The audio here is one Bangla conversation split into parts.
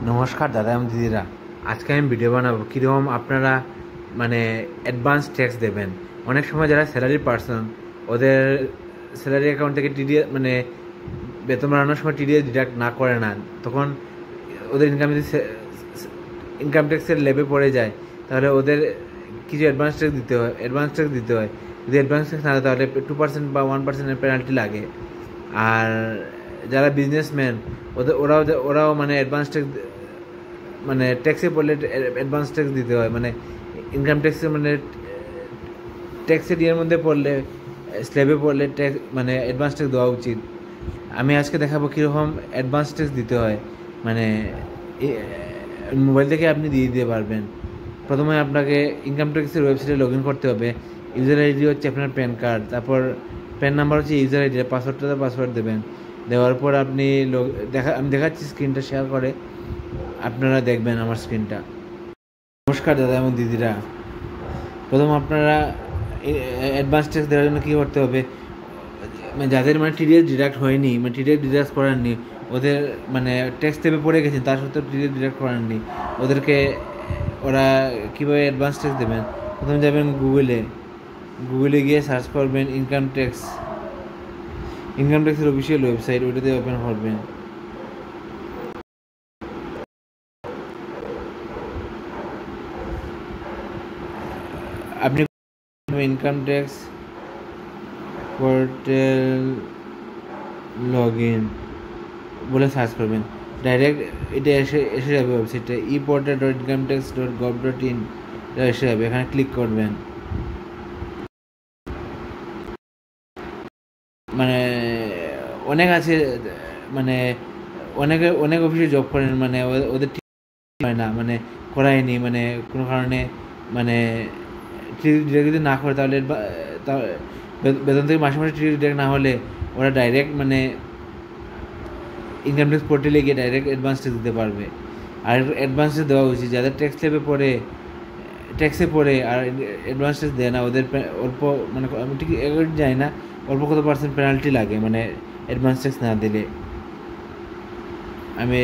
নমস্কার দাদা এবং দিদিরা, আজকে আমি ভিডিও বানাবো কীরকম আপনারা অ্যাডভান্স ট্যাক্স দেবেন। অনেক সময় যারা স্যালারি পার্সন, ওদের স্যালারি অ্যাকাউন্ট থেকে টিডিএস বেতন বাড়ানোর সময় টিডিএস ডিডাক্ট না করে না, তখন ওদের ইনকাম ট্যাক্সের লেবে পড়ে যায়, তাহলে ওদের কিছু অ্যাডভান্স ট্যাক্স দিতে হয়। যদি অ্যাডভান্স ট্যাক্স না দেয় তাহলে 2% বা 1% পেনাল্টি লাগে। আর যারা বিজনেসম্যান, ওরাও অ্যাডভান্স ট্যাক্স ট্যাক্সে পড়লে অ্যাডভান্স ট্যাক্স দিতে হয়। ইনকাম ট্যাক্সে ট্যাক্সের ইয়ের মধ্যে পড়লে, স্ল্যাবে পড়লে ট্যাক্স অ্যাডভান্স ট্যাক্স দেওয়া উচিত। আমি আজকে দেখাবো কীরকম অ্যাডভান্স ট্যাক্স দিতে হয়। মোবাইল থেকে আপনি দিয়ে দিতে পারবেন। প্রথমে আপনাকে ইনকাম ট্যাক্সের ওয়েবসাইটে লগ ইন করতে হবে। ইউজার আইডি হচ্ছে আপনার প্যান কার্ড, তারপর প্যান নাম্বার হচ্ছে ইউজার আইডি, পাসওয়ার্ড দেবেন। দেওয়ার পর আপনি আমি দেখাচ্ছি, স্ক্রিনটা শেয়ার করে আপনারা দেখবেন আমার স্ক্রিনটা। নমস্কার দাদা এবং দিদিরা, প্রথম আপনারা অ্যাডভান্স ট্যাক্স দেওয়ার জন্য কী করতে হবে, যাদের টিডিএস ডিডাক্ট হয়নি, টিডিএস ডিডাক্ট করাননি, ওদের ট্যাক্স টেপে পড়ে গেছেন, তার সত্ত্বেও টিডিএস ডিডাক্ট করাননি, ওরা কীভাবে অ্যাডভান্স ট্যাক্স দেবেন। প্রথমে যাবেন গুগলে গিয়ে সার্চ করবেন ইনকাম ট্যাক্সের অফিসিয়াল ওয়েবসাইট, ওইটাতে ওপেন করবেন। আপনি income tax portal log in বলে সার্চ করবেন, ডাইরেক্ট এটা এসে যাবে ওয়েবসাইটটা, eportal.incometax.gov.in এসে যাবে। এখানে ক্লিক করবেন। অনেক আছে, অনেক অফিসে জব করেন, ওদের ঠিক হয় না, করায়নি, কোনো কারণে যদি না করে, তাহলে বেতন থেকে মাসে মাসে ডিরেক্ট না হলে ওরা ডাইরেক্ট ইনকাম ট্যাক্স পোর্টালে গিয়ে ডাইরেক্ট অ্যাডভান্স ট্যাক্স দিতে পারবে। আর অ্যাডভান্স দেওয়া উচিত যাদের ট্যাক্সে পড়ে আর অ্যাডভান্স ট্যাক্স দেয় না, ওদের অল্প আমি ঠিক জানি না অল্প কত % পেনাল্টি লাগে অ্যাডভান্স ট্যাক্স না দিলে।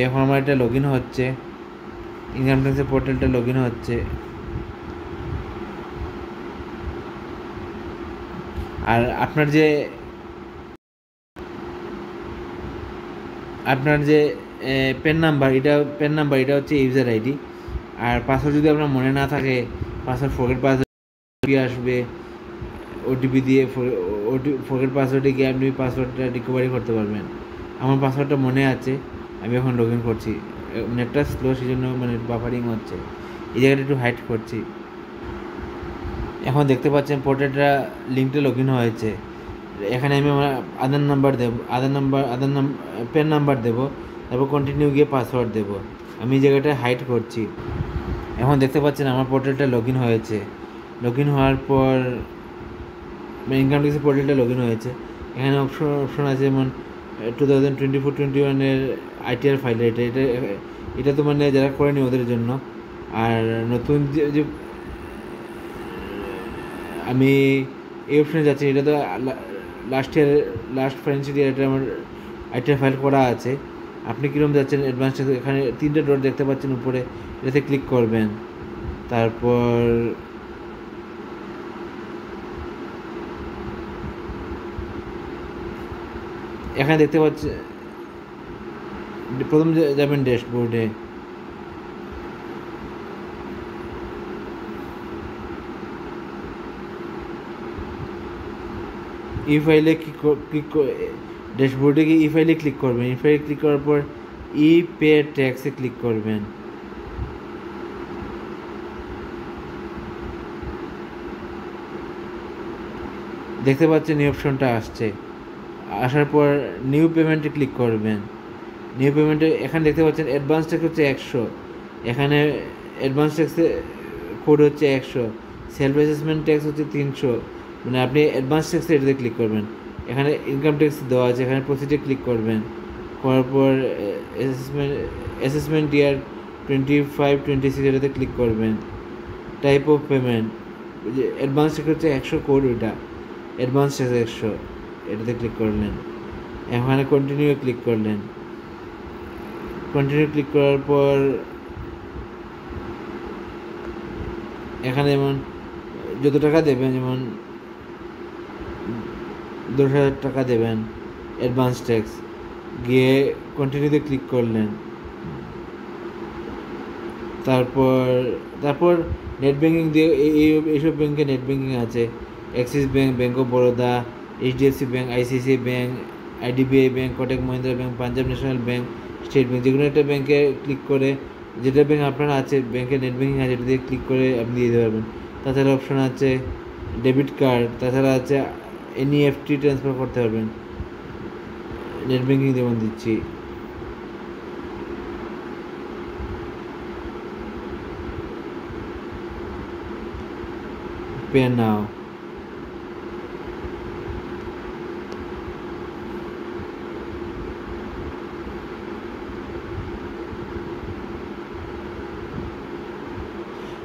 এখন আমার এটা লগ ইন হচ্ছে, ইনকাম ট্যাক্সের পোর্টালটা লগ ইন হচ্ছে। আর আপনার যে প্যান নাম্বার, এটা হচ্ছে ইউজার আইডি। আর পাসওয়ার্ড যদি আপনার মনে না থাকে, ফরগেট পাসওয়ার্ড আসবে, ওটিপি দিয়ে ফরগেট পাসওয়ার্ডে গিয়ে আপনি পাসওয়ার্ডটা রিকভারি করতে পারবেন। আমার পাসওয়ার্ডটা মনে আছে, আমি এখন লগ ইন করছি। নেটটা স্লো, সেই জন্য বাফারিং হচ্ছে। এই জায়গাটা একটু হাইড করছি। এখন দেখতে পাচ্ছেন পোর্টালটা লিঙ্কটা লগ ইন হয়েছে। এখানে আমি আমার আধার নাম্বার দেবো, প্যান নাম্বার দেবো, তারপর কন্টিনিউ গিয়ে পাসওয়ার্ড দেবো। আমি এই জায়গাটা হাইড করছি। এখন দেখতে পাচ্ছেন আমার পোর্টালটা লগ ইন হয়েছে। লগ ইন হওয়ার পর ইনকাম ট্যাক্সের পোর্টালটা লগ ইন হয়েছে। এখানে অপশন আছে, যেমন 2024-21 ITR ফাইল। এটা তো যারা করেনি ওদের জন্য। আর নতুন যে আমি এই অপশানে যাচ্ছি, এটা তো লাস্ট ফাইন্যান্সিয়াল ইয়ার, এটা আমার ITR ফাইল করা আছে। আপনি কীরকম যাচ্ছেন অ্যাডভান্স ট্যাক্স, এখানে 3টে ডট দেখতে পাচ্ছেন উপরে, এটাতে ক্লিক করবেন। তারপর এখানে দেখতে পাচ্ছেন, প্রথম যাবেন ড্যাশবোর্ডে। ই ফাইলে ড্যাশবোর্ডে গিয়ে ই ফাইলে ক্লিক করবেন। ই ফাইলে ক্লিক করার পর ই পে ট্যাক্সে ক্লিক করবেন। দেখতে পাচ্ছেন এই অপশনটা আসার পর নিউ পেমেন্টে ক্লিক করবেন। নিউ পেমেন্টে এখানে দেখতে পাচ্ছেন অ্যাডভান্স ট্যাক্স হচ্ছে 100, এখানে অ্যাডভান্স ট্যাক্সের কোড হচ্ছে 100, সেলফ অ্যাসেসমেন্ট ট্যাক্স হচ্ছে 300। আপনি অ্যাডভান্স ট্যাক্সে এটাতে ক্লিক করবেন। এখানে ইনকাম ট্যাক্স দেওয়া আছে, এখানে প্রসিডে ক্লিক করবেন। করার পর অ্যাসেসমেন্ট ইয়ার 25-26 এটাতে ক্লিক করবেন। Type of payment, advance tax হচ্ছে 100 কোড, ওইটা অ্যাডভান্স ট্যাক্স 100, এটাতে ক্লিক করলেন। এখানে কন্টিনিউ ক্লিক করলেন। কন্টিনিউ ক্লিক করার পর এখানে যেমন যত টাকা দেবেন, যেমন 10,000 টাকা দেবেন অ্যাডভান্স ট্যাক্স, গিয়ে কন্টিনিউতে ক্লিক করলেন। তারপর নেট ব্যাঙ্কিং দিয়ে এইসব ব্যাঙ্কে নেট ব্যাঙ্কিং আছে, Axis bank, bank of Baroda, HDFC bank, ICICI bank, IDBI bank, Kotak Mahindra bank, Punjab national bank, state bank, যে কোনো একটা ব্যাঙ্কে ক্লিক করে, যেটা ব্যাঙ্ক আপনার আছে, ব্যাঙ্কে নেট ব্যাঙ্কিং আছে, এটা দিয়ে ক্লিক করে আপনি দিয়ে দিতে পারবেন। তাছাড়া অপশন আছে ডেবিট কার্ড, তাছাড়া আছে এনইএফটি ট্রান্সফার করতে পারবেন, নেট ব্যাঙ্কিং যেমন দিচ্ছি। পে নাও,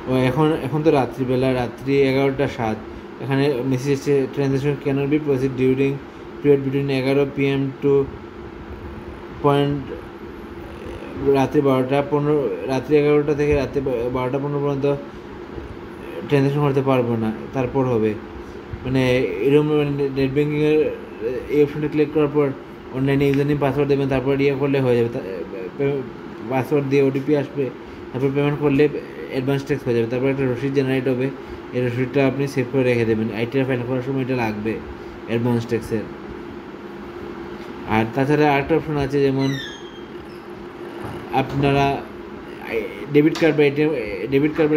ও এখন তো রাত্রিবেলা, রাত্রি 11:07, এখানে মেসেজ এসেছে transaction cannot be proceed during period between 11 PM to রাত্রি 12:15, রাত্রি 11টা থেকে রাত্রি 12:15 পর্যন্ত ট্রানজ্যাকশন করতে পারবো না, তারপর হবে। মানে এরকম নেট ব্যাঙ্কিংয়ের এই অপশনটা ক্লিক করার পর অনলাইনে ইউজার নেম পাসওয়ার্ড দেবেন, তারপর করলে হয়ে যাবে। পাসওয়ার্ড দিয়ে ওটিপি আসবে, তারপর পেমেন্ট করলে অ্যাডভান্স ট্যাক্স হয়ে যাবে। তারপর একটা রসিদ জেনারেট হবে, এই রসিদটা আপনি সেভ করে রেখে দেবেন, আইটিআর ফাইল করার সময় এটা লাগবে অ্যাডভান্স ট্যাক্সের। আর তাছাড়া আরেকটা অপশন আছে, যেমন আপনারা ডেবিট কার্ড বা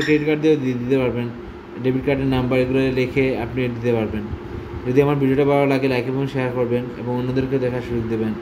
ক্রেডিট কার্ড দিয়েও দিতে পারবেন, ডেবিট কার্ডের নাম্বার এগুলো লিখে আপনি দিতে পারবেন। যদি আমার ভিডিওটা ভালো লাগে লাইক এবং শেয়ার করবেন এবং অন্যদেরকে দেখার সুযোগ দেবেন।